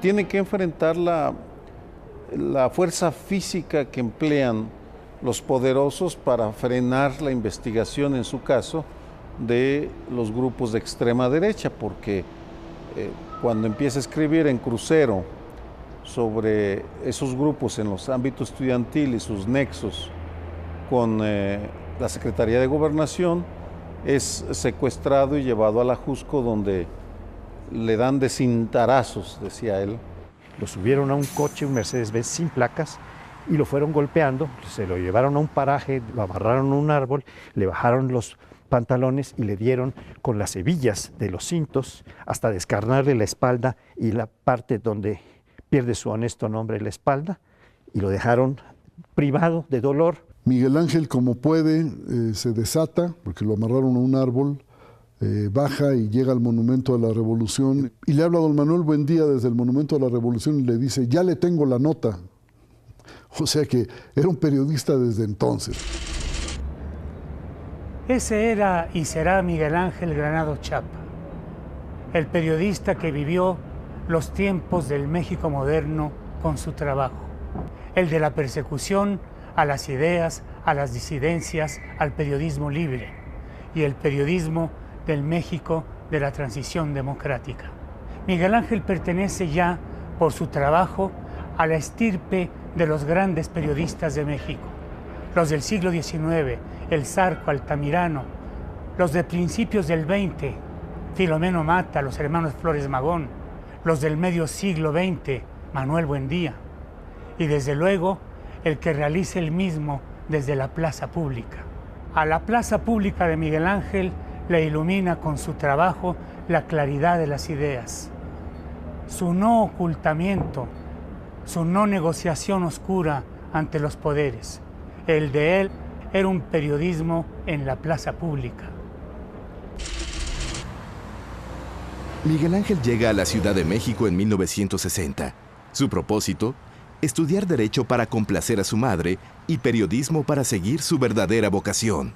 tiene que enfrentar la fuerza física que emplean los poderosos para frenar la investigación, en su caso, de los grupos de extrema derecha, porque cuando empieza a escribir en Crucero sobre esos grupos en los ámbitos estudiantil y sus nexos con la Secretaría de Gobernación, es secuestrado y llevado a la Jusco, donde le dan de cintarazos, decía él. Lo subieron a un coche, un Mercedes-Benz sin placas, y lo fueron golpeando, se lo llevaron a un paraje, lo amarraron a un árbol, le bajaron los pantalones y le dieron con las hebillas de los cintos hasta descarnarle la espalda y la parte donde pierde su honesto nombre, la espalda, y lo dejaron privado de dolor. Miguel Ángel, como puede, se desata, porque lo amarraron a un árbol, baja y llega al Monumento a la Revolución y le habla a don Manuel Buendía desde el Monumento a la Revolución y le dice: ya le tengo la nota. O sea que era un periodista desde entonces. Ese era y será Miguel Ángel Granados Chapa, el periodista que vivió los tiempos del México moderno con su trabajo, el de la persecución a las ideas, a las disidencias, al periodismo libre y el periodismo del México de la transición democrática. Miguel Ángel pertenece ya, por su trabajo, a la estirpe de los grandes periodistas de México, los del siglo XIX, el Zarco, Altamirano, los de principios del XX, Filomeno Mata, los hermanos Flores Magón, los del medio siglo XX, Manuel Buendía, y desde luego el que realiza el mismo desde la plaza pública. A la plaza pública de Miguel Ángel le ilumina con su trabajo la claridad de las ideas, su no ocultamiento, su no negociación oscura ante los poderes. El de él era un periodismo en la plaza pública. Miguel Ángel llega a la Ciudad de México en 1960. Su propósito: estudiar Derecho para complacer a su madre y periodismo para seguir su verdadera vocación.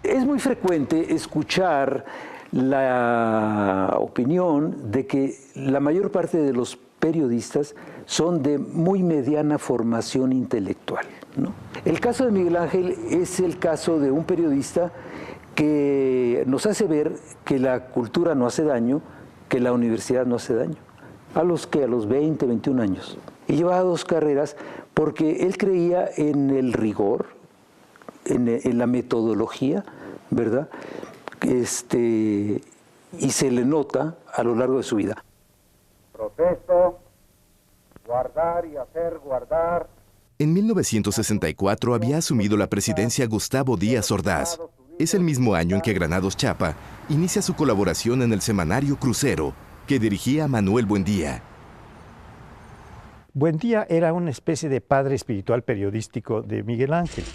Es muy frecuente escuchar la opinión de que la mayor parte de los periodistas son de muy mediana formación intelectual, ¿no? El caso de Miguel Ángel es el caso de un periodista que nos hace ver que la cultura no hace daño, que la universidad no hace daño. A los 20, 21 años. Y llevaba 2 carreras porque él creía en el rigor, en la metodología, ¿verdad? Y se le nota a lo largo de su vida. Protesto, guardar y hacer guardar. En 1964 había asumido la presidencia Gustavo Díaz Ordaz. Es el mismo año en que Granados Chapa inicia su colaboración en el semanario Crucero, que dirigía Manuel Buendía. Buendía era una especie de padre espiritual periodístico de Miguel Ángel.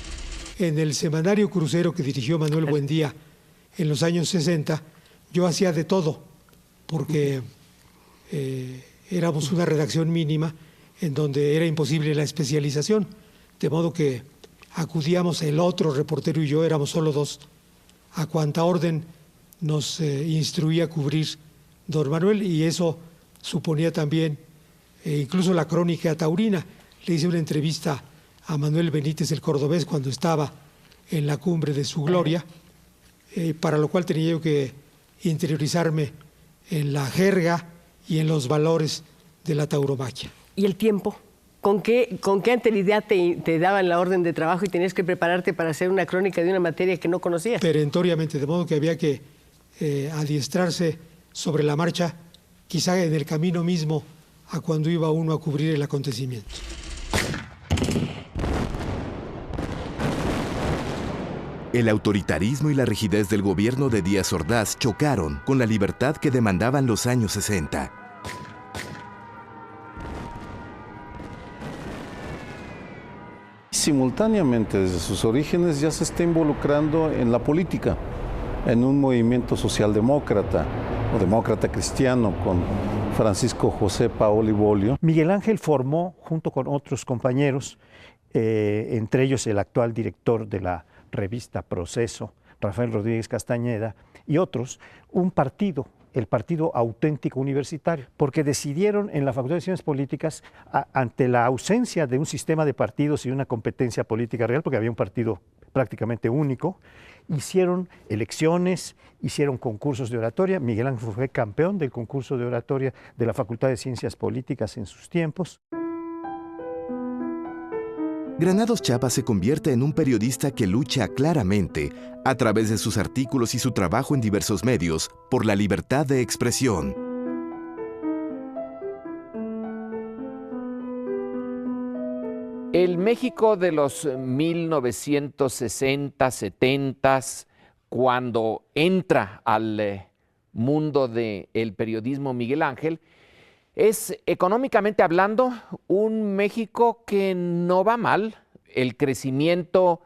En el semanario Crucero que dirigió Manuel Buendía en los años 60, yo hacía de todo, porque éramos una redacción mínima en donde era imposible la especialización, de modo que acudíamos el otro reportero y yo, éramos solo 2, a cuanta orden nos instruía a cubrir don Manuel, y eso suponía también incluso la crónica taurina. Le hice una entrevista a Manuel Benítez el Cordobés cuando estaba en la cumbre de su gloria, para lo cual tenía yo que interiorizarme en la jerga y en los valores de la tauromaquia. ¿Y el tiempo? ¿Con qué anterioridad te daban la orden de trabajo y tenías que prepararte para hacer una crónica de una materia que no conocías? Perentoriamente, de modo que había que adiestrarse sobre la marcha, quizá en el camino mismo a cuando iba uno a cubrir el acontecimiento. El autoritarismo y la rigidez del gobierno de Díaz Ordaz chocaron con la libertad que demandaban los años 60. Simultáneamente, desde sus orígenes, ya se está involucrando en la política, en un movimiento socialdemócrata o demócrata cristiano con Francisco José Paoli Bolio. Miguel Ángel formó, junto con otros compañeros, entre ellos el actual director de la revista Proceso, Rafael Rodríguez Castañeda, y otros, un partido el partido auténtico universitario, porque decidieron en la Facultad de Ciencias Políticas, ante la ausencia de un sistema de partidos y una competencia política real, porque había un partido prácticamente único, hicieron elecciones, hicieron concursos de oratoria. Miguel Ángel fue campeón del concurso de oratoria de la Facultad de Ciencias Políticas en sus tiempos. Granados Chapa se convierte en un periodista que lucha claramente, a través de sus artículos y su trabajo en diversos medios, por la libertad de expresión. El México de los 1960, 70, cuando entra al mundo del periodismo Miguel Ángel, es, económicamente hablando, un México que no va mal. El crecimiento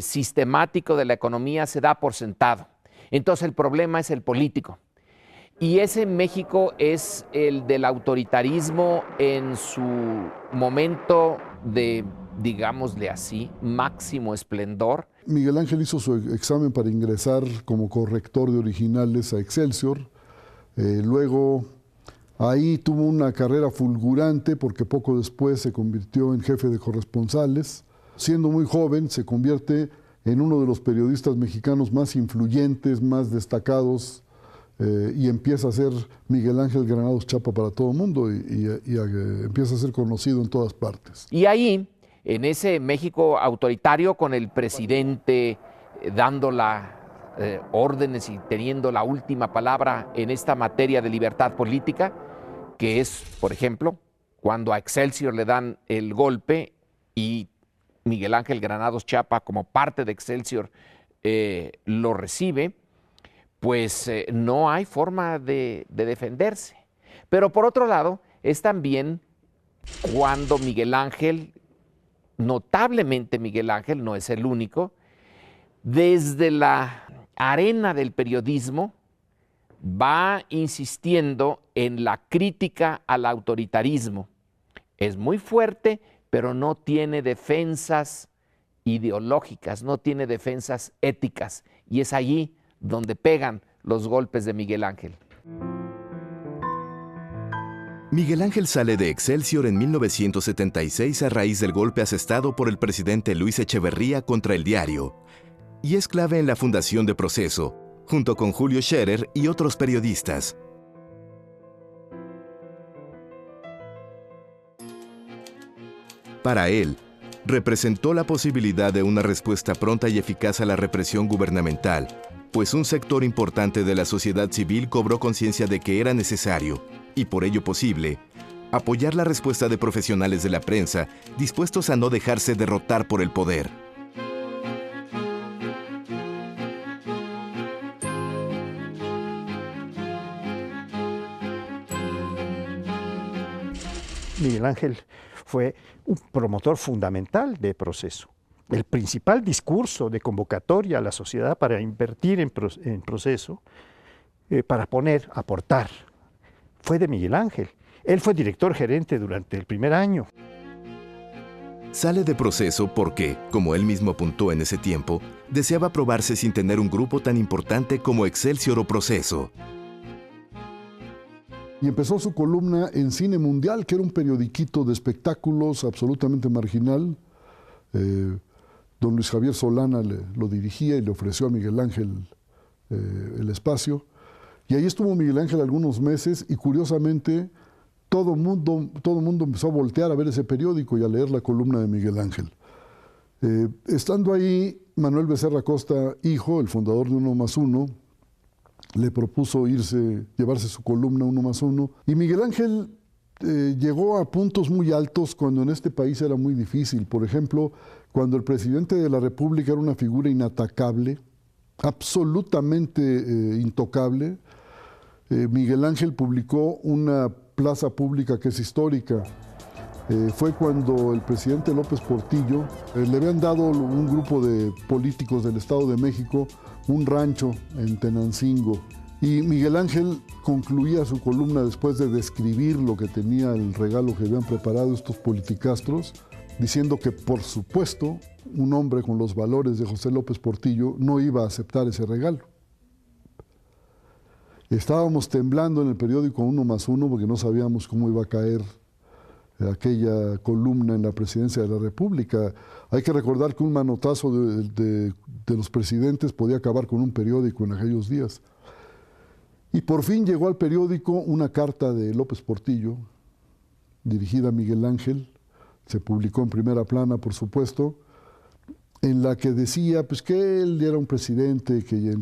sistemático de la economía se da por sentado. Entonces el problema es el político. Y ese México es el del autoritarismo en su momento de, digámosle así, máximo esplendor. Miguel Ángel hizo su examen para ingresar como corrector de originales a Excelsior. Luego ahí tuvo una carrera fulgurante porque poco después se convirtió en jefe de corresponsales. Siendo muy joven se convierte en uno de los periodistas mexicanos más influyentes, más destacados, y empieza a ser Miguel Ángel Granados Chapa para todo el mundo y empieza a ser conocido en todas partes. Y ahí, en ese México autoritario, con el presidente dando órdenes y teniendo la última palabra en esta materia de libertad política, que es, por ejemplo, cuando a Excelsior le dan el golpe y Miguel Ángel Granados Chapa, como parte de Excelsior, lo recibe, pues no hay forma de defenderse. Pero por otro lado, es también cuando Miguel Ángel, notablemente Miguel Ángel, no es el único, desde la arena del periodismo va insistiendo en la crítica al autoritarismo. Es muy fuerte, pero no tiene defensas ideológicas, no tiene defensas éticas, y es allí donde pegan los golpes de Miguel Ángel. Miguel Ángel sale de Excelsior en 1976 a raíz del golpe asestado por el presidente Luis Echeverría contra el diario, y es clave en la fundación de Proceso, junto con Julio Scherer y otros periodistas. Para él, representó la posibilidad de una respuesta pronta y eficaz a la represión gubernamental, pues un sector importante de la sociedad civil cobró conciencia de que era necesario, y por ello posible, apoyar la respuesta de profesionales de la prensa dispuestos a no dejarse derrotar por el poder. Miguel Ángel fue un promotor fundamental de Proceso. El principal discurso de convocatoria a la sociedad para invertir en Proceso, para aportar, fue de Miguel Ángel. Él fue director gerente durante el primer año. Sale de Proceso porque, como él mismo apuntó en ese tiempo, deseaba probarse sin tener un grupo tan importante como Excelsior o Proceso. Y empezó su columna en Cine Mundial, que era un periodiquito de espectáculos absolutamente marginal. Don Luis Javier Solana lo dirigía y le ofreció a Miguel Ángel el espacio. Y ahí estuvo Miguel Ángel algunos meses y curiosamente todo el mundo empezó a voltear a ver ese periódico y a leer la columna de Miguel Ángel. Estando ahí, Manuel Becerra Costa, hijo, el fundador de Uno Más Uno, le propuso llevarse su columna Uno Más Uno. Y Miguel Ángel llegó a puntos muy altos cuando en este país era muy difícil. Por ejemplo, cuando el presidente de la República era una figura inatacable, absolutamente intocable, Miguel Ángel publicó una plaza pública que es histórica. Fue cuando el presidente López Portillo le habían dado un grupo de políticos del Estado de México un rancho en Tenancingo. Y Miguel Ángel concluía su columna después de describir lo que tenía el regalo que habían preparado estos politicastros, diciendo que, por supuesto, un hombre con los valores de José López Portillo no iba a aceptar ese regalo. Estábamos temblando en el periódico 1+1 porque no sabíamos cómo iba a caer aquella columna en la presidencia de la República. Hay que recordar que un manotazo de los presidentes podía acabar con un periódico en aquellos días. Y por fin llegó al periódico una carta de López Portillo, dirigida a Miguel Ángel, se publicó en primera plana, por supuesto, en la que decía pues, que él era un presidente que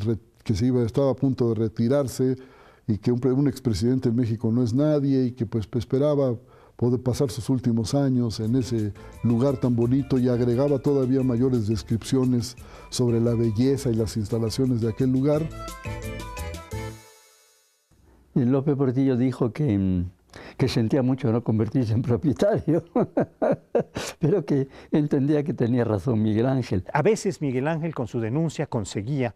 estaba a punto de retirarse y que un expresidente en México no es nadie y que pues esperaba poder pasar sus últimos años en ese lugar tan bonito, y agregaba todavía mayores descripciones sobre la belleza y las instalaciones de aquel lugar. Y López Portillo dijo que sentía mucho no convertirse en propietario, pero que entendía que tenía razón Miguel Ángel. A veces Miguel Ángel con su denuncia conseguía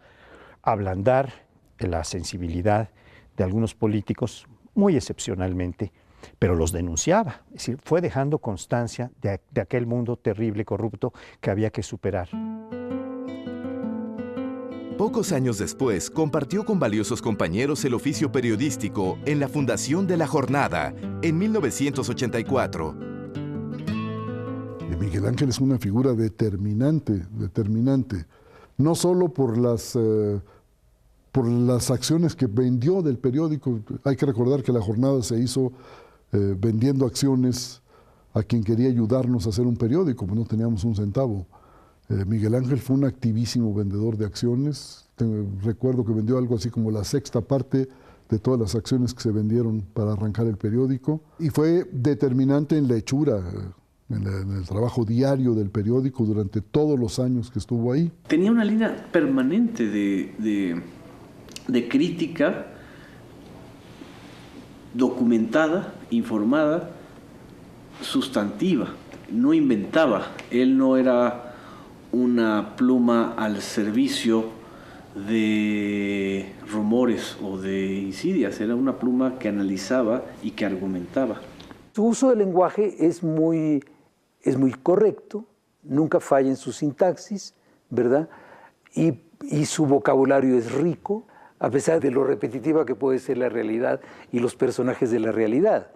ablandar la sensibilidad de algunos políticos, muy excepcionalmente, pero los denunciaba. Es decir, fue dejando constancia de aquel mundo terrible, corrupto, que había que superar. Pocos años después, compartió con valiosos compañeros el oficio periodístico en la Fundación de la Jornada, en 1984. Miguel Ángel es una figura determinante, no solo por las acciones que vendió del periódico. Hay que recordar que La Jornada se hizo vendiendo acciones a quien quería ayudarnos a hacer un periódico, pues no teníamos un centavo. Miguel Ángel fue un activísimo vendedor de acciones. Recuerdo que vendió algo así como la 6ª parte de todas las acciones que se vendieron para arrancar el periódico. Y fue determinante en la hechura, en el trabajo diario del periódico durante todos los años que estuvo ahí. Tenía una línea permanente de crítica documentada, informada, sustantiva. No inventaba. Él no era una pluma al servicio de rumores o de insidias, era una pluma que analizaba y que argumentaba. Su uso del lenguaje es muy correcto, nunca falla en su sintaxis, ¿verdad? Y su vocabulario es rico, a pesar de lo repetitiva que puede ser la realidad y los personajes de la realidad.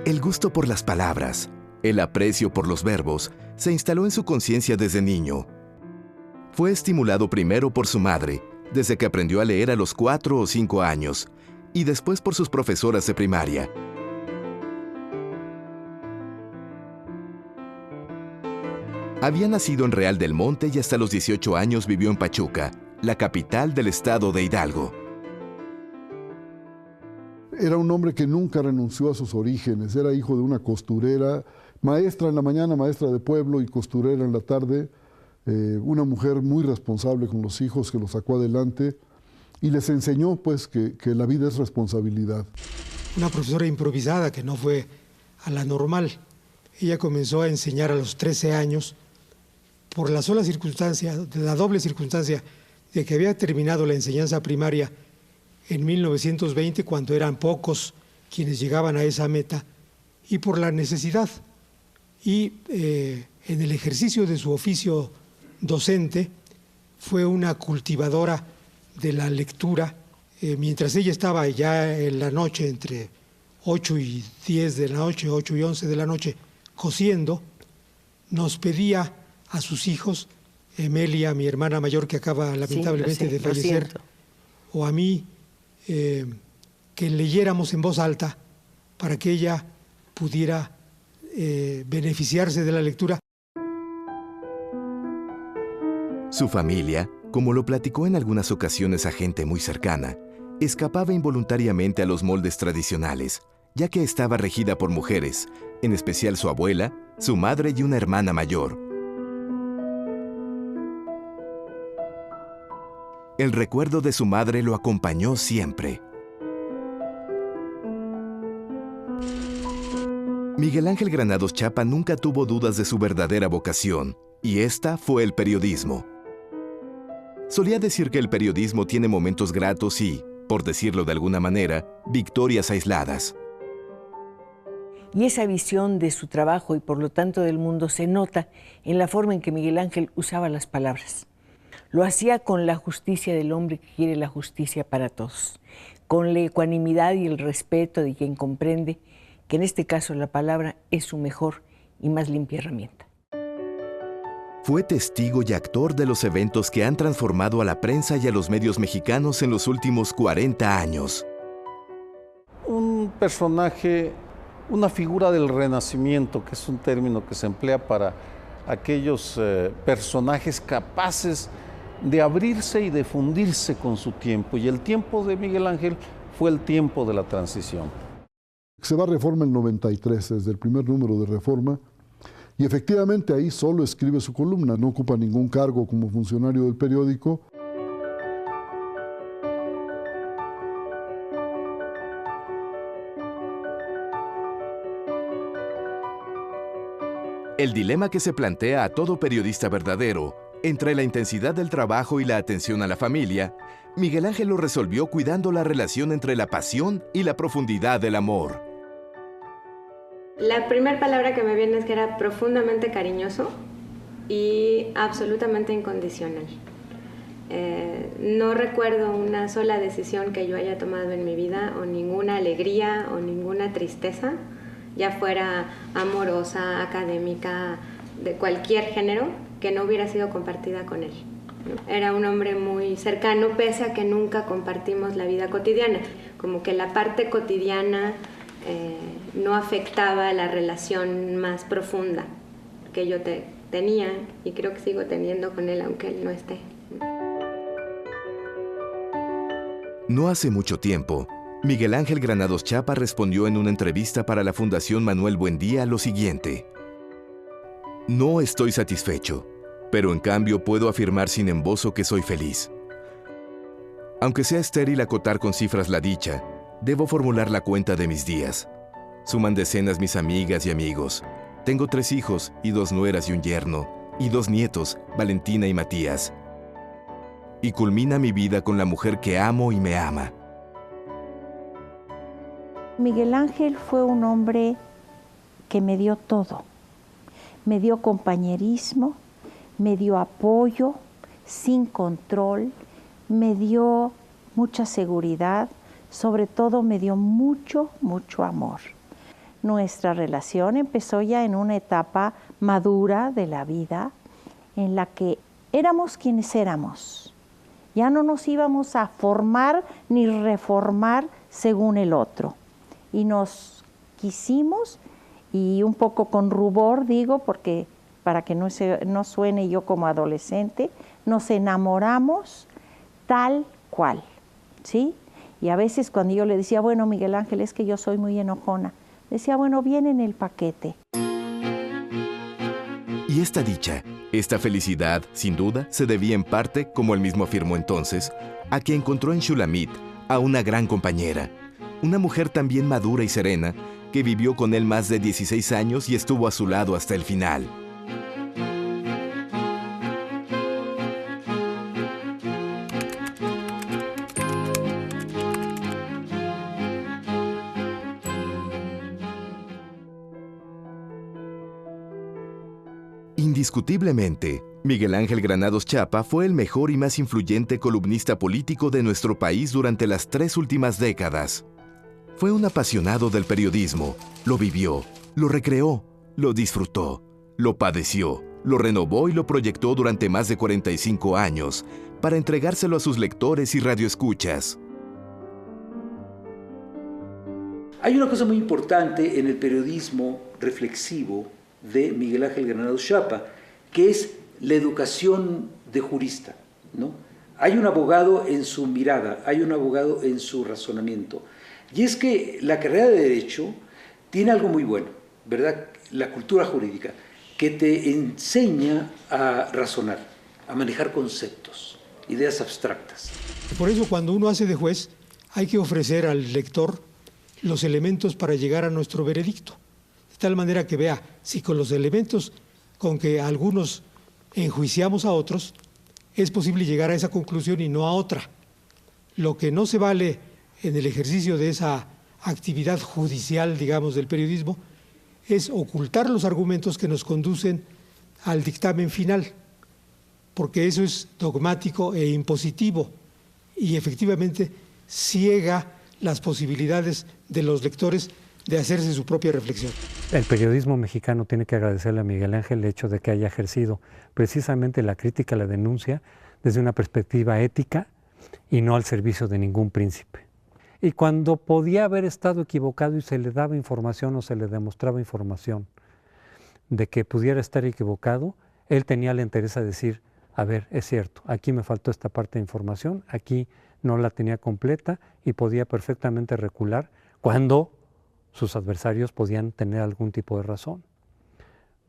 El gusto por las palabras, el aprecio por los verbos, se instaló en su conciencia desde niño. Fue estimulado primero por su madre, desde que aprendió a leer a los 4 o 5 años, y después por sus profesoras de primaria. Había nacido en Real del Monte y hasta los 18 años vivió en Pachuca, la capital del estado de Hidalgo. Era un hombre que nunca renunció a sus orígenes, era hijo de una costurera, maestra en la mañana, maestra de pueblo, y costurera en la tarde, una mujer muy responsable con los hijos que los sacó adelante y les enseñó pues que la vida es responsabilidad. Una profesora improvisada que no fue a la normal. Ella comenzó a enseñar a los 13 años por la sola circunstancia, la doble circunstancia de que había terminado la enseñanza primaria en 1920, cuando eran pocos quienes llegaban a esa meta, y por la necesidad. Y en el ejercicio de su oficio docente fue una cultivadora de la lectura. Mientras ella estaba ya en la noche, entre 8 y 10 de la noche, 8 y 11 de la noche, cosiendo, nos pedía a sus hijos, Emelia, mi hermana mayor que acaba lamentablemente de fallecer, o a mí, que leyéramos en voz alta para que ella pudiera beneficiarse de la lectura. Su familia, como lo platicó en algunas ocasiones a gente muy cercana, escapaba involuntariamente a los moldes tradicionales, ya que estaba regida por mujeres, en especial su abuela, su madre y una hermana mayor. El recuerdo de su madre lo acompañó siempre. Miguel Ángel Granados Chapa nunca tuvo dudas de su verdadera vocación, y esta fue el periodismo. Solía decir que el periodismo tiene momentos gratos y, por decirlo de alguna manera, victorias aisladas. Y esa visión de su trabajo y por lo tanto del mundo se nota en la forma en que Miguel Ángel usaba las palabras. Lo hacía con la justicia del hombre que quiere la justicia para todos, con la ecuanimidad y el respeto de quien comprende que en este caso la palabra es su mejor y más limpia herramienta. Fue testigo y actor de los eventos que han transformado a la prensa y a los medios mexicanos en los últimos 40 años. Un personaje, una figura del Renacimiento, que es un término que se emplea para aquellos personajes capaces de abrirse y de fundirse con su tiempo. Y el tiempo de Miguel Ángel fue el tiempo de la transición. Se va a Reforma en 93, desde el primer número de Reforma, y efectivamente ahí solo escribe su columna, no ocupa ningún cargo como funcionario del periódico. El dilema que se plantea a todo periodista verdadero, entre la intensidad del trabajo y la atención a la familia, Miguel Ángel lo resolvió cuidando la relación entre la pasión y la profundidad del amor. La primera palabra que me viene es que era profundamente cariñoso y absolutamente incondicional. No recuerdo una sola decisión que yo haya tomado en mi vida, o ninguna alegría o ninguna tristeza, ya fuera amorosa, académica, de cualquier género, que no hubiera sido compartida con él. Era un hombre muy cercano, pese a que nunca compartimos la vida cotidiana. Como que la parte cotidiana no afectaba la relación más profunda que yo tenía, y creo que sigo teniendo con él, aunque él no esté. No hace mucho tiempo, Miguel Ángel Granados Chapa respondió en una entrevista para la Fundación Manuel Buendía lo siguiente: "No estoy satisfecho, pero en cambio puedo afirmar sin embozo que soy feliz. Aunque sea estéril acotar con cifras la dicha, debo formular la cuenta de mis días. Suman decenas mis amigas y amigos. Tengo 3 hijos y 2 nueras y un yerno, y 2 nietos, Valentina y Matías. Y culmina mi vida con la mujer que amo y me ama". Miguel Ángel fue un hombre que me dio todo. Me dio compañerismo, me dio apoyo, sin control, me dio mucha seguridad, sobre todo me dio mucho, mucho amor. Nuestra relación empezó ya en una etapa madura de la vida, en la que éramos quienes éramos. Ya no nos íbamos a formar ni reformar según el otro. Y nos quisimos, y un poco con rubor digo, porque para que no suene yo como adolescente, nos enamoramos tal cual, ¿sí? Y a veces cuando yo le decía, bueno, Miguel Ángel, es que yo soy muy enojona, decía, bueno, viene en el paquete. Y esta dicha, esta felicidad, sin duda, se debía en parte, como él mismo afirmó entonces, a que encontró en Shulamit a una gran compañera, una mujer también madura y serena, que vivió con él más de 16 años y estuvo a su lado hasta el final. Indiscutiblemente, Miguel Ángel Granados Chapa fue el mejor y más influyente columnista político de nuestro país durante las 3 últimas décadas. Fue un apasionado del periodismo, lo vivió, lo recreó, lo disfrutó, lo padeció, lo renovó y lo proyectó durante más de 45 años para entregárselo a sus lectores y radioescuchas. Hay una cosa muy importante en el periodismo reflexivo de Miguel Ángel Granados Chapa, que es la educación de jurista, ¿no? Hay un abogado en su mirada, hay un abogado en su razonamiento. Y es que la carrera de Derecho tiene algo muy bueno, ¿verdad? La cultura jurídica, que te enseña a razonar, a manejar conceptos, ideas abstractas. Por eso cuando uno hace de juez, hay que ofrecer al lector los elementos para llegar a nuestro veredicto. Es de tal manera que vea si con los elementos con que algunos enjuiciamos a otros, es posible llegar a esa conclusión y no a otra. Lo que no se vale en el ejercicio de esa actividad judicial, digamos, del periodismo, es ocultar los argumentos que nos conducen al dictamen final, porque eso es dogmático e impositivo y efectivamente ciega las posibilidades de los lectores de hacerse su propia reflexión. El periodismo mexicano tiene que agradecerle a Miguel Ángel el hecho de que haya ejercido precisamente la crítica, la denuncia, desde una perspectiva ética y no al servicio de ningún príncipe. Y cuando podía haber estado equivocado y se le daba información o se le demostraba información de que pudiera estar equivocado, él tenía la entereza de decir, a ver, es cierto, aquí me faltó esta parte de información, aquí no la tenía completa y podía perfectamente recular cuando sus adversarios podían tener algún tipo de razón.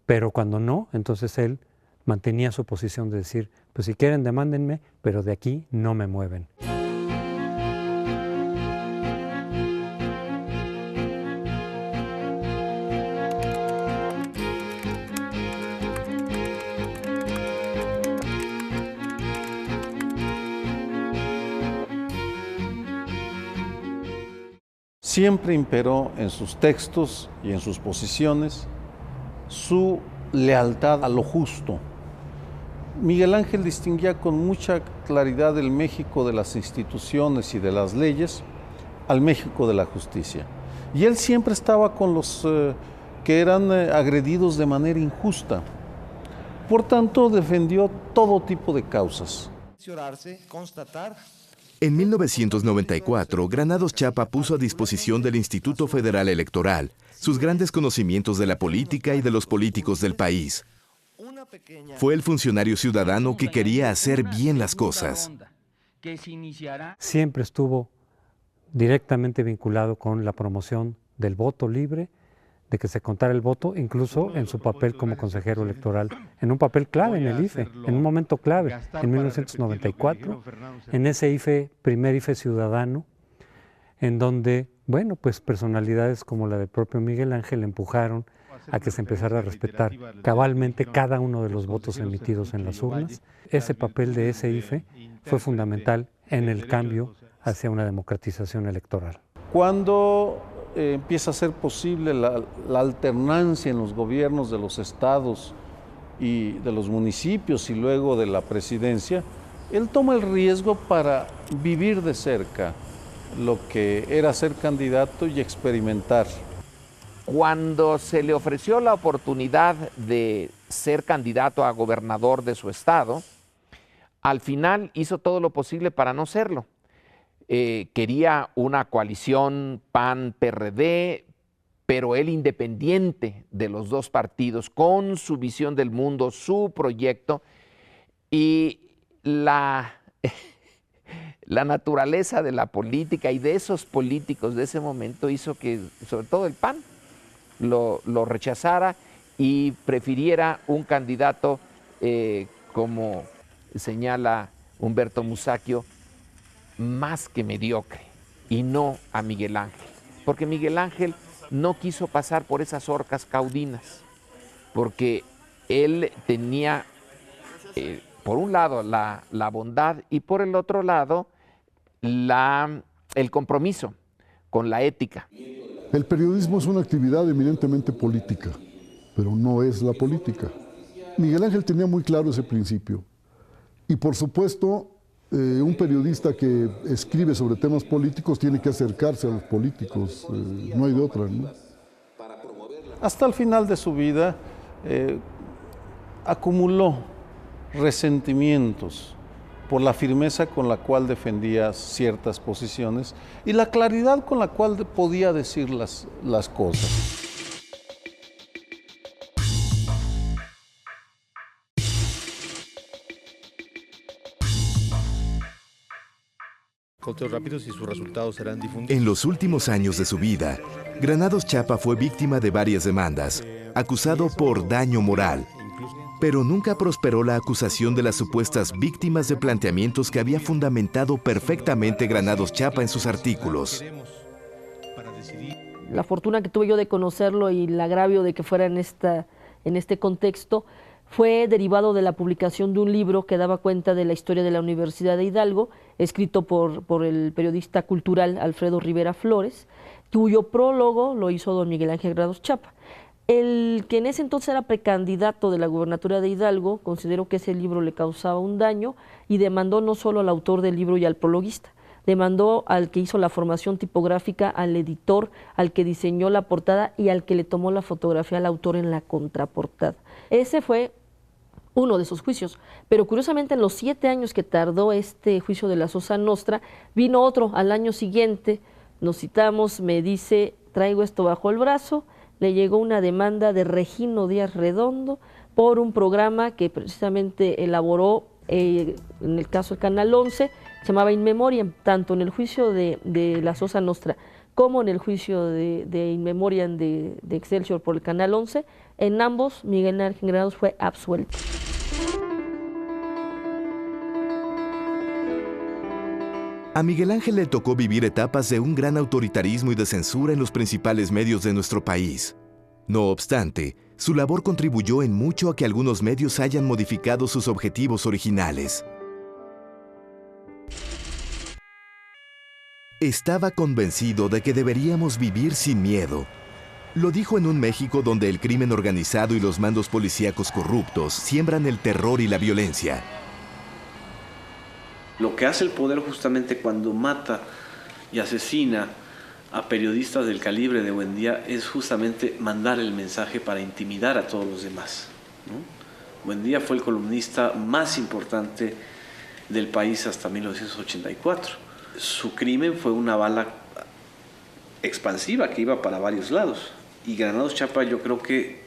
Pero cuando no, entonces él mantenía su posición de decir, pues si quieren demándenme, pero de aquí no me mueven. Siempre imperó en sus textos y en sus posiciones su lealtad a lo justo. Miguel Ángel distinguía con mucha claridad el México de las instituciones y de las leyes al México de la justicia. Y él siempre estaba con los que eran agredidos de manera injusta. Por tanto, defendió todo tipo de causas. En 1994, Granados Chapa puso a disposición del Instituto Federal Electoral sus grandes conocimientos de la política y de los políticos del país. Fue el funcionario ciudadano que quería hacer bien las cosas. Siempre estuvo directamente vinculado con la promoción del voto libre, de que se contara el voto, incluso en su papel como consejero electoral, en un papel clave en el IFE, en un momento clave, en 1994, en ese IFE, primer IFE ciudadano, en donde, bueno, pues personalidades como la del propio Miguel Ángel empujaron a que se empezara a respetar cabalmente cada uno de los votos emitidos en las urnas. Ese papel de ese IFE fue fundamental en el cambio hacia una democratización electoral. Cuando empieza a ser posible la alternancia en los gobiernos de los estados y de los municipios y luego de la presidencia, él toma el riesgo para vivir de cerca lo que era ser candidato y experimentar. Cuando se le ofreció la oportunidad de ser candidato a gobernador de su estado, al final hizo todo lo posible para no serlo. Quería una coalición PAN-PRD, pero él independiente de los dos partidos, con su visión del mundo, su proyecto, y la naturaleza de la política y de esos políticos de ese momento hizo que, sobre todo el PAN, lo rechazara y prefiriera un candidato, como señala Humberto Musacchio, más que mediocre, y no a Miguel Ángel, porque Miguel Ángel no quiso pasar por esas horcas caudinas, porque él tenía, por un lado, la bondad y por el otro lado, el compromiso con la ética. El periodismo es una actividad eminentemente política, pero no es la política. Miguel Ángel tenía muy claro ese principio, y por supuesto, un periodista que escribe sobre temas políticos tiene que acercarse a los políticos, no hay de otra, ¿no? Hasta el final de su vida acumuló resentimientos por la firmeza con la cual defendía ciertas posiciones y la claridad con la cual podía decir las cosas. Conteos rápidos y sus resultados serán difundidos. En los últimos años de su vida, Granados Chapa fue víctima de varias demandas, acusado por daño moral, pero nunca prosperó la acusación de las supuestas víctimas de planteamientos que había fundamentado perfectamente Granados Chapa en sus artículos. la fortuna que tuve yo de conocerlo y el agravio de que fuera en este contexto, fue derivado de la publicación de un libro que daba cuenta de la historia de la Universidad de Hidalgo, escrito por el periodista cultural Alfredo Rivera Flores, cuyo prólogo lo hizo don Miguel Ángel Granados Chapa. El que en ese entonces era precandidato de la gubernatura de Hidalgo consideró que ese libro le causaba un daño y demandó no solo al autor del libro y al prologuista, demandó al que hizo la formación tipográfica, al editor, al que diseñó la portada y al que le tomó la fotografía al autor en la contraportada. Ese fue uno de esos juicios, pero curiosamente en los 7 años que tardó este juicio de la Cosa Nostra, vino otro al año siguiente, nos citamos, me dice, traigo esto bajo el brazo, le llegó una demanda de Regino Díaz Redondo por un programa que precisamente elaboró, en el caso del Canal 11, se llamaba In Memoriam, tanto en el juicio de la Cosa Nostra como en el juicio de In Memoriam de Excelsior por el Canal 11, en ambos Miguel Ángel Granados fue absuelto. A Miguel Ángel le tocó vivir etapas de un gran autoritarismo y de censura en los principales medios de nuestro país. No obstante, su labor contribuyó en mucho a que algunos medios hayan modificado sus objetivos originales. Estaba convencido de que deberíamos vivir sin miedo. Lo dijo en un México donde el crimen organizado y los mandos policíacos corruptos siembran el terror y la violencia. Lo que hace el poder justamente cuando mata y asesina a periodistas del calibre de Buendía es justamente mandar el mensaje para intimidar a todos los demás, ¿no? Buendía fue el columnista más importante del país hasta 1984. Su crimen fue una bala expansiva que iba para varios lados. Y Granados Chapa yo creo que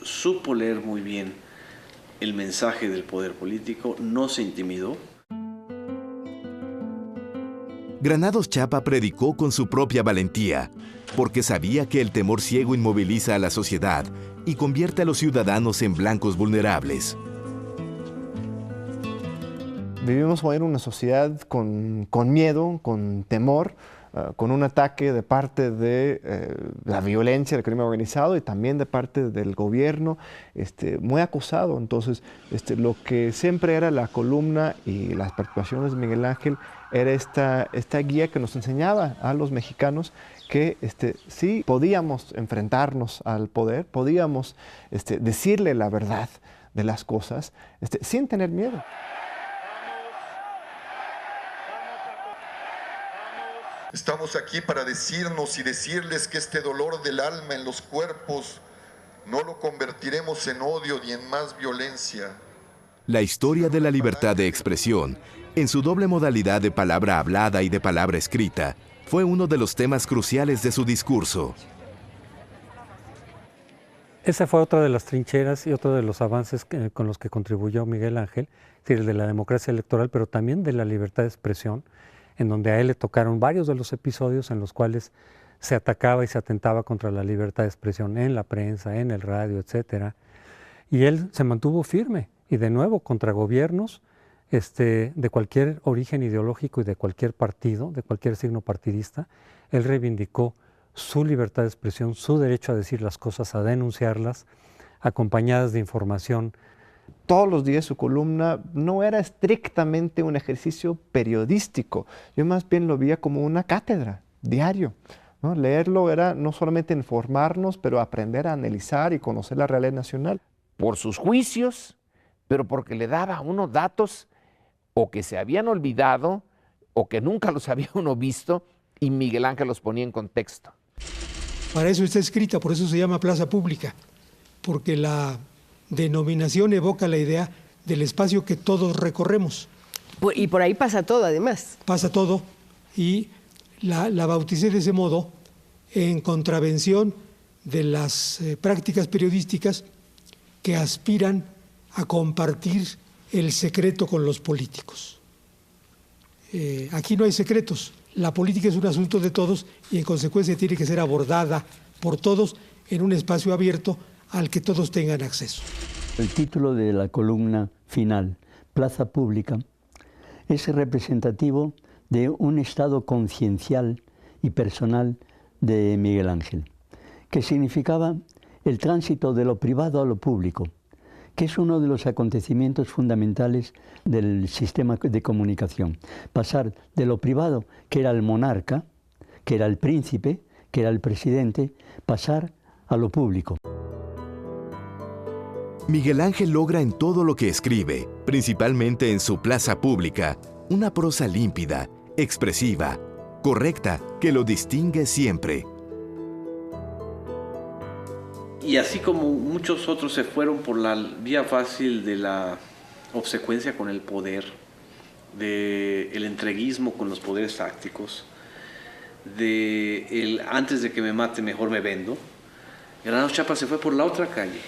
supo leer muy bien el mensaje del poder político, no se intimidó. Granados Chapa predicó con su propia valentía, porque sabía que el temor ciego inmoviliza a la sociedad y convierte a los ciudadanos en blancos vulnerables. Vivimos hoy en una sociedad con miedo, con temor, con un ataque de parte de la violencia del crimen organizado y también de parte del gobierno, muy acusado. Entonces, lo que siempre era la columna y las participaciones de Miguel Ángel era esta guía que nos enseñaba a los mexicanos que sí podíamos enfrentarnos al poder, podíamos decirle la verdad de las cosas sin tener miedo. Estamos aquí para decirnos y decirles que este dolor del alma en los cuerpos no lo convertiremos en odio ni en más violencia. La historia de la libertad de expresión, en su doble modalidad de palabra hablada y de palabra escrita, fue uno de los temas cruciales de su discurso. Esa fue otra de las trincheras y otro de los avances con los que contribuyó Miguel Ángel, es decir, el de la democracia electoral, pero también de la libertad de expresión, en donde a él le tocaron varios de los episodios en los cuales se atacaba y se atentaba contra la libertad de expresión en la prensa, en el radio, etc. Y él se mantuvo firme, y de nuevo contra gobiernos de cualquier origen ideológico y de cualquier partido, de cualquier signo partidista. Él reivindicó su libertad de expresión, su derecho a decir las cosas, a denunciarlas, acompañadas de información. Todos los días su columna no era estrictamente un ejercicio periodístico, yo más bien lo veía como una cátedra, diario, ¿no? Leerlo era no solamente informarnos, pero aprender a analizar y conocer la realidad nacional. Por sus juicios, pero porque le daba a uno datos o que se habían olvidado o que nunca los había uno visto, y Miguel Ángel los ponía en contexto. Para eso está escrita, por eso se llama plaza pública, porque la denominación evoca la idea del espacio que todos recorremos. Y por ahí pasa todo, además. Pasa todo, y la bauticé de ese modo en contravención de las prácticas periodísticas que aspiran a compartir el secreto con los políticos. Aquí no hay secretos. La política es un asunto de todos y en consecuencia tiene que ser abordada por todos en un espacio abierto al que todos tengan acceso. El título de la columna final, Plaza Pública, es representativo de un estado conciencial y personal de Miguel Ángel, que significaba el tránsito de lo privado a lo público, que es uno de los acontecimientos fundamentales del sistema de comunicación. Pasar de lo privado, que era el monarca, que era el príncipe, que era el presidente, pasar a lo público. Miguel Ángel logra en todo lo que escribe, principalmente en su plaza pública, una prosa límpida, expresiva, correcta, que lo distingue siempre. Y así como muchos otros se fueron por la vía fácil de la obsecuencia con el poder, del entreguismo con los poderes fácticos, de el antes de que me mate mejor me vendo, Granados Chapa se fue por la otra calle,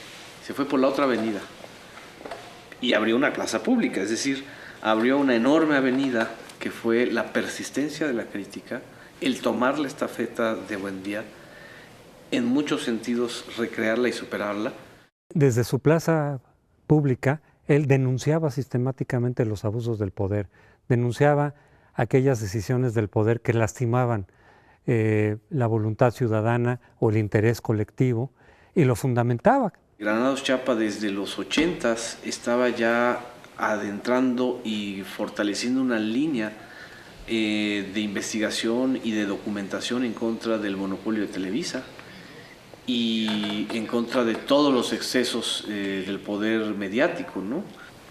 se fue por la otra avenida y abrió una plaza pública, es decir, abrió una enorme avenida que fue la persistencia de la crítica, el tomar la estafeta de Buendía, en muchos sentidos recrearla y superarla. Desde su plaza pública, él denunciaba sistemáticamente los abusos del poder, denunciaba aquellas decisiones del poder que lastimaban la voluntad ciudadana o el interés colectivo, y lo fundamentaba. Granados Chapa desde los 80s estaba ya adentrando y fortaleciendo una línea de investigación y de documentación en contra del monopolio de Televisa y en contra de todos los excesos del poder mediático, ¿no?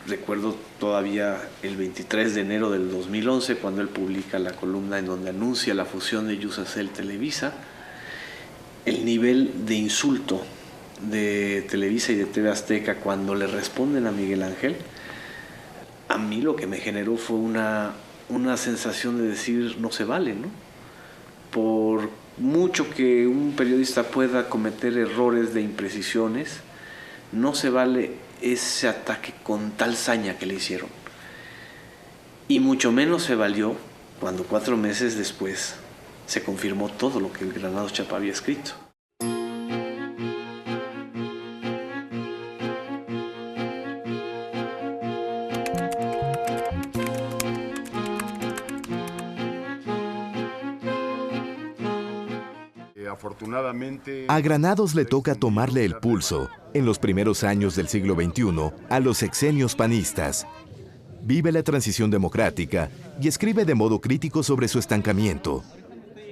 Recuerdo todavía el 23 de enero del 2011 cuando él publica la columna en donde anuncia la fusión de Yusacell Televisa, el nivel de insulto de Televisa y de TV Azteca cuando le responden a Miguel Ángel. A mí lo que me generó fue una sensación de decir no se vale, ¿no? Por mucho que un periodista pueda cometer errores de imprecisiones, no se vale ese ataque con tal saña que le hicieron. Y mucho menos se valió cuando 4 meses después se confirmó todo lo que Granados Chapa había escrito. A Granados le toca tomarle el pulso, en los primeros años del siglo XXI, a los sexenios panistas. Vive la transición democrática y escribe de modo crítico sobre su estancamiento.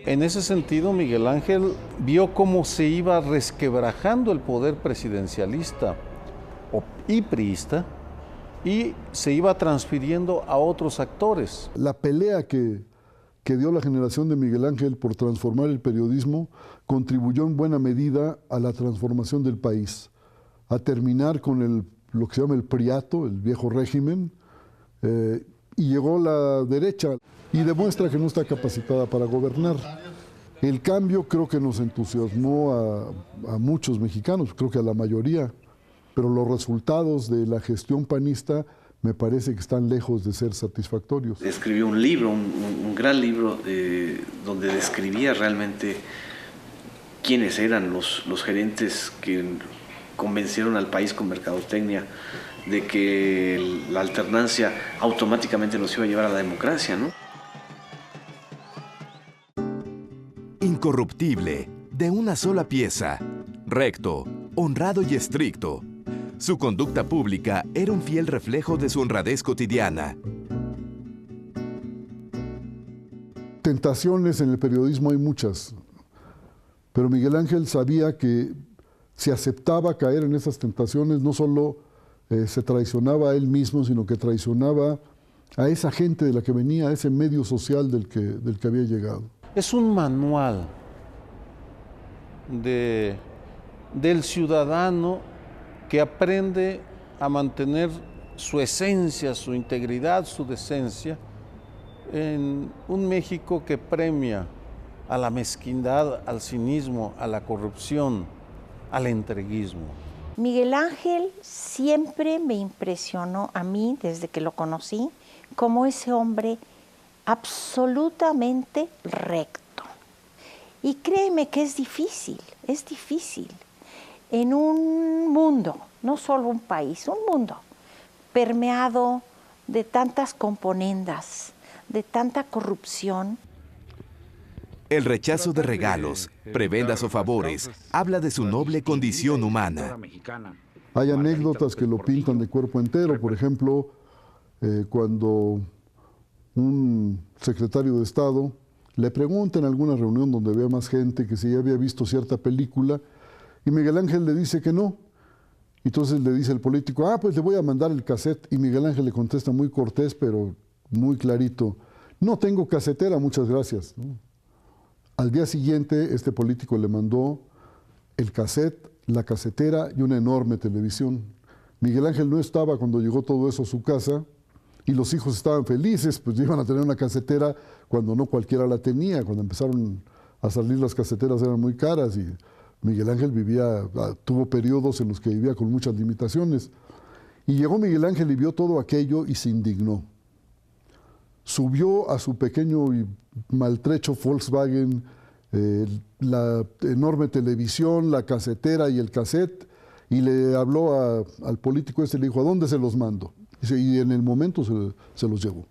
En ese sentido, Miguel Ángel vio cómo se iba resquebrajando el poder presidencialista y priista y se iba transfiriendo a otros actores. La pelea que dio la generación de Miguel Ángel por transformar el periodismo contribuyó en buena medida a la transformación del país, a terminar con lo que se llama el priato, el viejo régimen, y llegó la derecha y demuestra que no está capacitada para gobernar. El cambio creo que nos entusiasmó a muchos mexicanos, creo que a la mayoría, pero los resultados de la gestión panista me parece que están lejos de ser satisfactorios. Escribió un libro, un gran libro, donde describía realmente quiénes eran los gerentes que convencieron al país con mercadotecnia de que la alternancia automáticamente nos iba a llevar a la democracia, ¿no? Incorruptible, de una sola pieza, recto, honrado y estricto. Su conducta pública era un fiel reflejo de su honradez cotidiana. Tentaciones en el periodismo hay muchas, pero Miguel Ángel sabía que si aceptaba caer en esas tentaciones, no solo se traicionaba a él mismo, sino que traicionaba a esa gente de la que venía, a ese medio social del que había llegado. Es un manual del ciudadano que aprende a mantener su esencia, su integridad, su decencia, en un México que premia a la mezquindad, al cinismo, a la corrupción, al entreguismo. Miguel Ángel siempre me impresionó a mí, desde que lo conocí, como ese hombre absolutamente recto. Y créeme que es difícil. En un mundo, no solo un país, un mundo permeado de tantas componendas, de tanta corrupción. El rechazo de regalos, prebendas o favores habla de su noble condición humana. Hay anécdotas que lo pintan de cuerpo entero. Por ejemplo, cuando un secretario de Estado le pregunta en alguna reunión donde había más gente que si ya había visto cierta película, y Miguel Ángel le dice que no. Entonces le dice el político, pues le voy a mandar el cassette. Y Miguel Ángel le contesta muy cortés, pero muy clarito, no tengo casetera, muchas gracias. Al día siguiente, este político le mandó el cassette, la casetera y una enorme televisión. Miguel Ángel no estaba cuando llegó todo eso a su casa, y los hijos estaban felices, pues iban a tener una casetera cuando no cualquiera la tenía. Cuando empezaron a salir las caseteras eran muy caras, y Miguel Ángel tuvo periodos en los que vivía con muchas limitaciones. Y llegó Miguel Ángel y vio todo aquello y se indignó. Subió a su pequeño y maltrecho Volkswagen la enorme televisión, la casetera y el cassette, y le habló al político le dijo, ¿a dónde se los mando? Y en el momento se los llevó.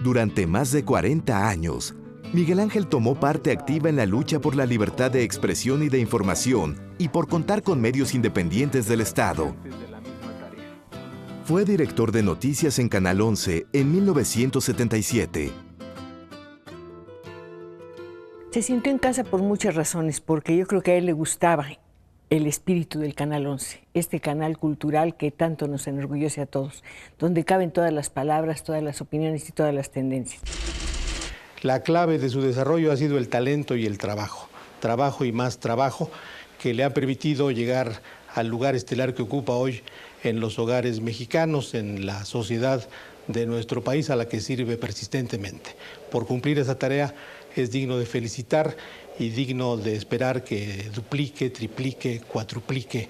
Durante más de 40 años, Miguel Ángel tomó parte activa en la lucha por la libertad de expresión y de información y por contar con medios independientes del Estado. Fue director de noticias en Canal 11 en 1977. Se sintió en casa por muchas razones, porque yo creo que a él le gustaba el espíritu del Canal 11, este canal cultural que tanto nos enorgullece a todos, donde caben todas las palabras, todas las opiniones y todas las tendencias. La clave de su desarrollo ha sido el talento y el trabajo y más trabajo, que le ha permitido llegar al lugar estelar que ocupa hoy en los hogares mexicanos, en la sociedad de nuestro país a la que sirve persistentemente. Por cumplir esa tarea es digno de felicitar y digno de esperar que duplique, triplique, cuatruplique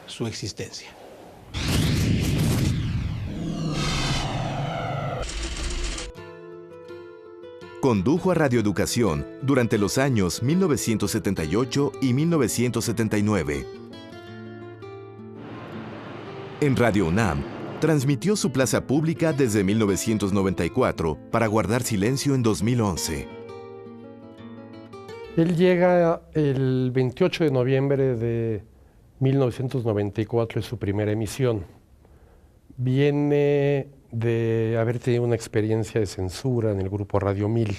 su existencia. Condujo a Radioeducación durante los años 1978 y 1979. En Radio UNAM, transmitió su plaza pública desde 1994 para guardar silencio en 2011. Él llega el 28 de noviembre de 1994, es su primera emisión. Viene de haber tenido una experiencia de censura en el grupo Radio 1000.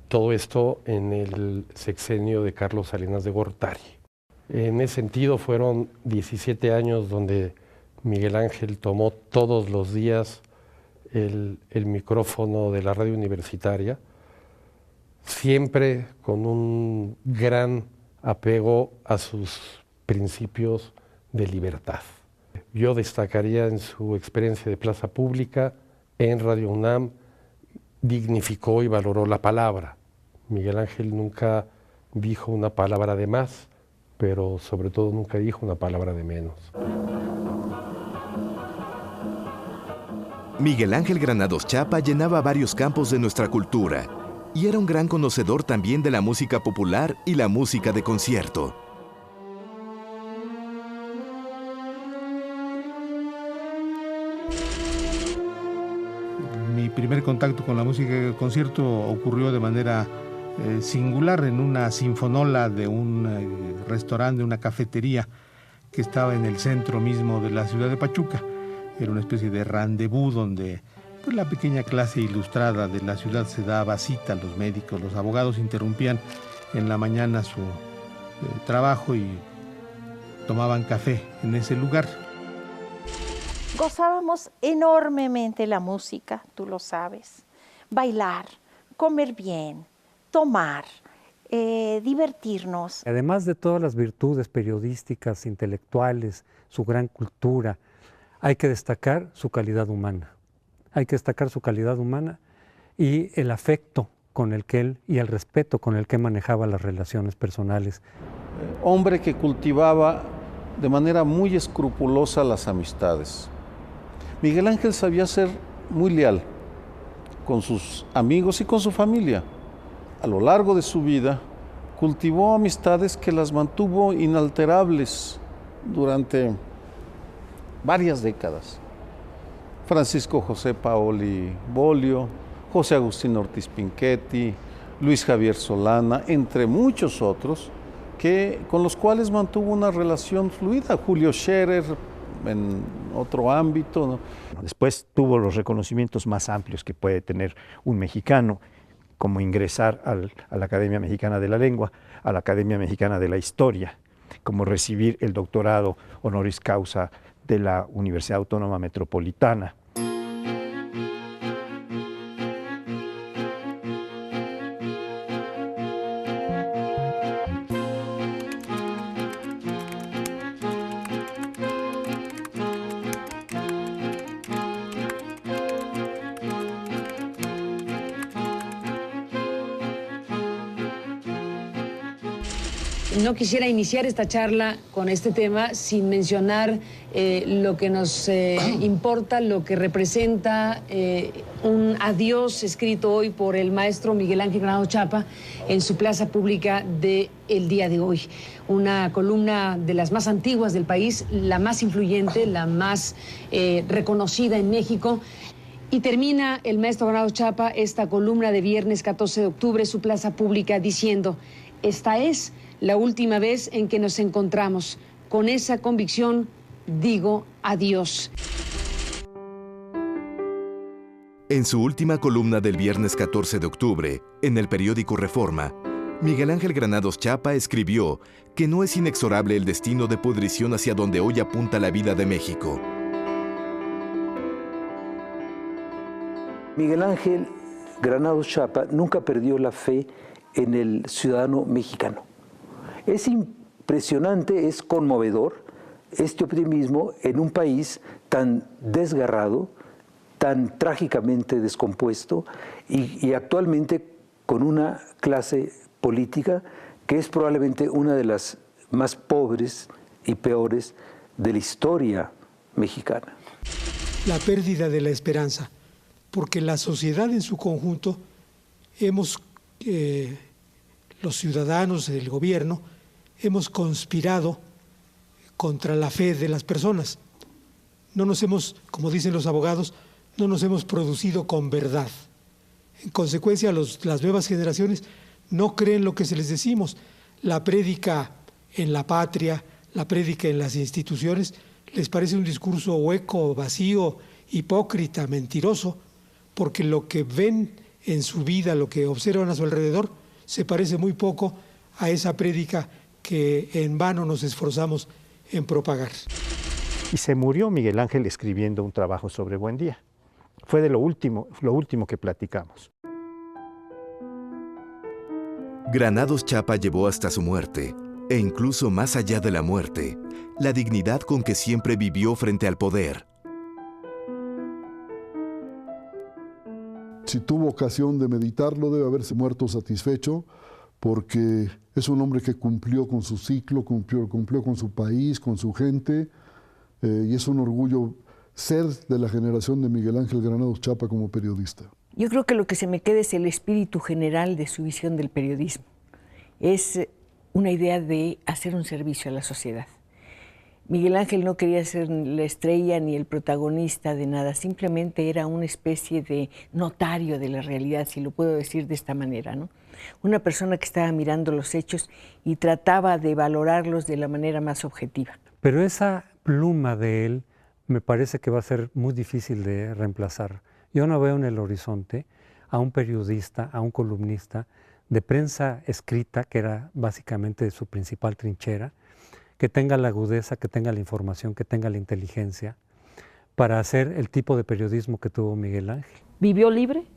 Todo esto en el sexenio de Carlos Salinas de Gortari. En ese sentido fueron 17 años donde Miguel Ángel tomó todos los días el micrófono de la radio universitaria, siempre con un gran apego a sus principios de libertad. Yo destacaría en su experiencia de plaza pública, en Radio UNAM, dignificó y valoró la palabra. Miguel Ángel nunca dijo una palabra de más, pero sobre todo nunca dijo una palabra de menos. Miguel Ángel Granados Chapa llenaba varios campos de nuestra cultura y era un gran conocedor también de la música popular y la música de concierto. Mi primer contacto con la música de concierto ocurrió de manera singular en una sinfonola de un restaurante, de una cafetería que estaba en el centro mismo de la ciudad de Pachuca. Era una especie de rendezvous donde pues, la pequeña clase ilustrada de la ciudad se daba cita. Los médicos, los abogados interrumpían en la mañana su trabajo y tomaban café en ese lugar. Gozábamos enormemente la música, tú lo sabes. Bailar, comer bien, tomar, divertirnos. Además de todas las virtudes periodísticas, intelectuales, su gran cultura, hay que destacar su calidad humana. Hay que destacar su calidad humana y el afecto con el que él y el respeto con el que manejaba las relaciones personales. Hombre que cultivaba de manera muy escrupulosa las amistades. Miguel Ángel sabía ser muy leal con sus amigos y con su familia. A lo largo de su vida cultivó amistades que las mantuvo inalterables durante varias décadas. Francisco José Paoli Bolio, José Agustín Ortiz Pinchetti, Luis Javier Solana, entre muchos otros, con los cuales mantuvo una relación fluida. Julio Scherer, en otro ámbito, ¿no? Después tuvo los reconocimientos más amplios que puede tener un mexicano, como ingresar a la Academia Mexicana de la Lengua, a la Academia Mexicana de la Historia, como recibir el doctorado honoris causa de la Universidad Autónoma Metropolitana. No quisiera iniciar esta charla con este tema sin mencionar lo que nos importa, lo que representa un adiós escrito hoy por el maestro Miguel Ángel Granados Chapa en su plaza pública del día de hoy. Una columna de las más antiguas del país, la más influyente, la más reconocida en México. Y termina el maestro Granados Chapa esta columna de viernes 14 de octubre, su plaza pública, diciendo: esta es la última vez en que nos encontramos. Con esa convicción digo adiós. En su última columna del viernes 14 de octubre, en el periódico Reforma, Miguel Ángel Granados Chapa escribió que no es inexorable el destino de pudrición hacia donde hoy apunta la vida de México. Miguel Ángel Granados Chapa nunca perdió la fe en el ciudadano mexicano. Es impresionante, es conmovedor este optimismo en un país tan desgarrado, tan trágicamente descompuesto y actualmente con una clase política que es probablemente una de las más pobres y peores de la historia mexicana. La pérdida de la esperanza, porque la sociedad en su conjunto los ciudadanos, el gobierno, hemos conspirado contra la fe de las personas. No nos hemos, como dicen los abogados, no nos hemos producido con verdad. En consecuencia, las nuevas generaciones no creen lo que se les decimos. La prédica en la patria, la prédica en las instituciones, les parece un discurso hueco, vacío, hipócrita, mentiroso, porque lo que ven en su vida, lo que observan a su alrededor, se parece muy poco a esa prédica que en vano nos esforzamos en propagar. Y se murió Miguel Ángel escribiendo un trabajo sobre Buendía. Fue de lo último que platicamos. Granados Chapa llevó hasta su muerte, e incluso más allá de la muerte, la dignidad con que siempre vivió frente al poder. Si tuvo ocasión de meditarlo, debe haberse muerto satisfecho, porque es un hombre que cumplió con su ciclo, cumplió con su país, con su gente, y es un orgullo ser de la generación de Miguel Ángel Granados Chapa como periodista. Yo creo que lo que se me queda es el espíritu general de su visión del periodismo. Es una idea de hacer un servicio a la sociedad. Miguel Ángel no quería ser la estrella ni el protagonista de nada, simplemente era una especie de notario de la realidad, si lo puedo decir de esta manera, ¿no? Una persona que estaba mirando los hechos y trataba de valorarlos de la manera más objetiva. Pero esa pluma de él me parece que va a ser muy difícil de reemplazar. Yo no veo en el horizonte a un periodista, a un columnista de prensa escrita, que era básicamente su principal trinchera, que tenga la agudeza, que tenga la información, que tenga la inteligencia para hacer el tipo de periodismo que tuvo Miguel Ángel. Vivió libre,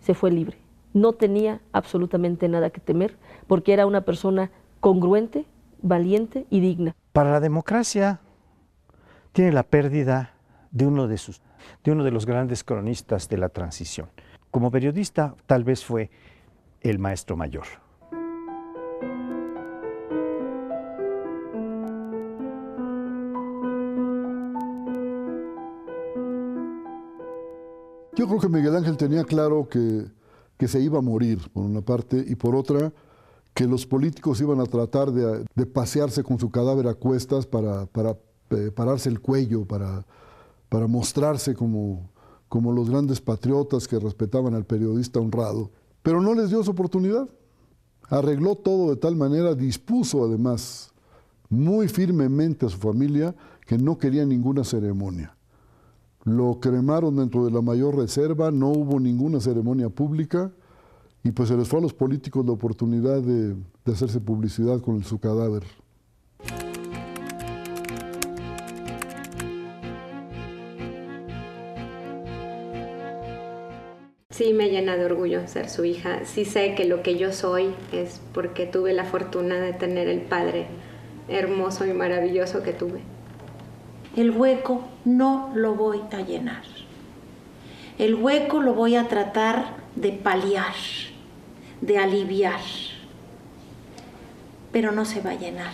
se fue libre. No tenía absolutamente nada que temer porque era una persona congruente, valiente y digna. Para la democracia tiene la pérdida de uno de los grandes cronistas de la transición. Como periodista tal vez fue el maestro mayor. Yo creo que Miguel Ángel tenía claro que se iba a morir, por una parte, y por otra, que los políticos iban a tratar de pasearse con su cadáver a cuestas para pararse el cuello, para mostrarse como los grandes patriotas que respetaban al periodista honrado. Pero no les dio esa oportunidad. Arregló todo de tal manera, dispuso además muy firmemente a su familia que no quería ninguna ceremonia. Lo cremaron dentro de la mayor reserva, no hubo ninguna ceremonia pública y pues se les fue a los políticos la oportunidad de hacerse publicidad con su cadáver. Sí, me llena de orgullo ser su hija. Sí sé que lo que yo soy es porque tuve la fortuna de tener el padre hermoso y maravilloso que tuve. El hueco no lo voy a llenar. El hueco lo voy a tratar de paliar, de aliviar, pero no se va a llenar.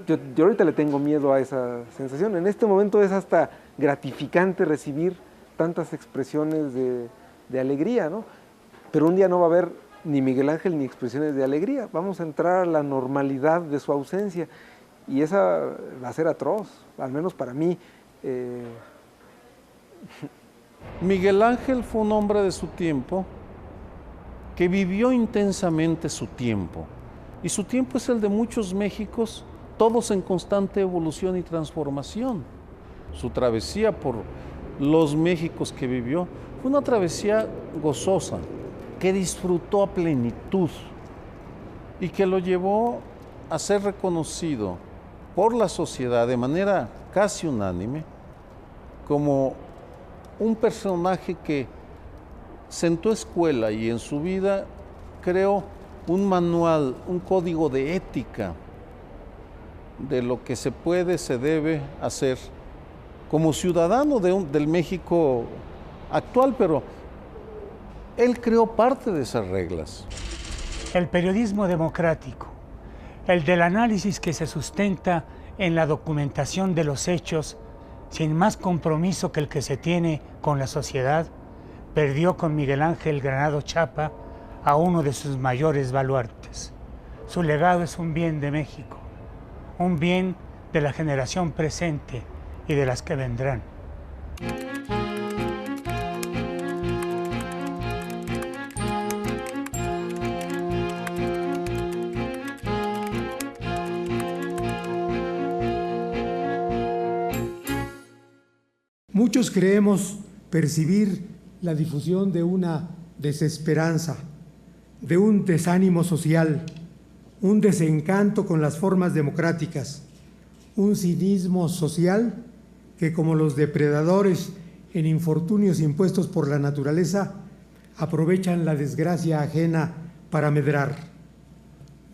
Yo ahorita le tengo miedo a esa sensación. En este momento es hasta gratificante recibir tantas expresiones de alegría, ¿no? Pero un día no va a haber ni Miguel Ángel ni expresiones de alegría. Vamos a entrar a la normalidad de su ausencia. Y esa va a ser atroz, al menos para mí. Miguel Ángel fue un hombre de su tiempo que vivió intensamente su tiempo. Y su tiempo es el de muchos Méxicos, todos en constante evolución y transformación. Su travesía por los Méxicos que vivió fue una travesía gozosa, que disfrutó a plenitud y que lo llevó a ser reconocido por la sociedad de manera casi unánime como un personaje que sentó escuela y en su vida creó un manual, un código de ética de lo que se puede, se debe hacer como ciudadano del México actual, pero él creó parte de esas reglas. El periodismo democrático, el del análisis que se sustenta en la documentación de los hechos sin más compromiso que el que se tiene con la sociedad, perdió con Miguel Ángel Granados Chapa a uno de sus mayores baluartes. Su legado es un bien de México, un bien de la generación presente y de las que vendrán. Muchos creemos percibir la difusión de una desesperanza, de un desánimo social, un desencanto con las formas democráticas, un cinismo social que, como los depredadores en infortunios impuestos por la naturaleza, aprovechan la desgracia ajena para medrar.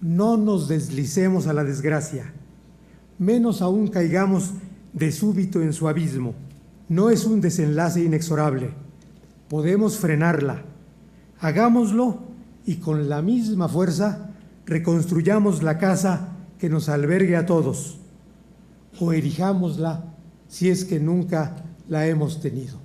No nos deslicemos a la desgracia, menos aún caigamos de súbito en su abismo. No es un desenlace inexorable. Podemos frenarla. Hagámoslo y con la misma fuerza reconstruyamos la casa que nos albergue a todos, o erijámosla si es que nunca la hemos tenido.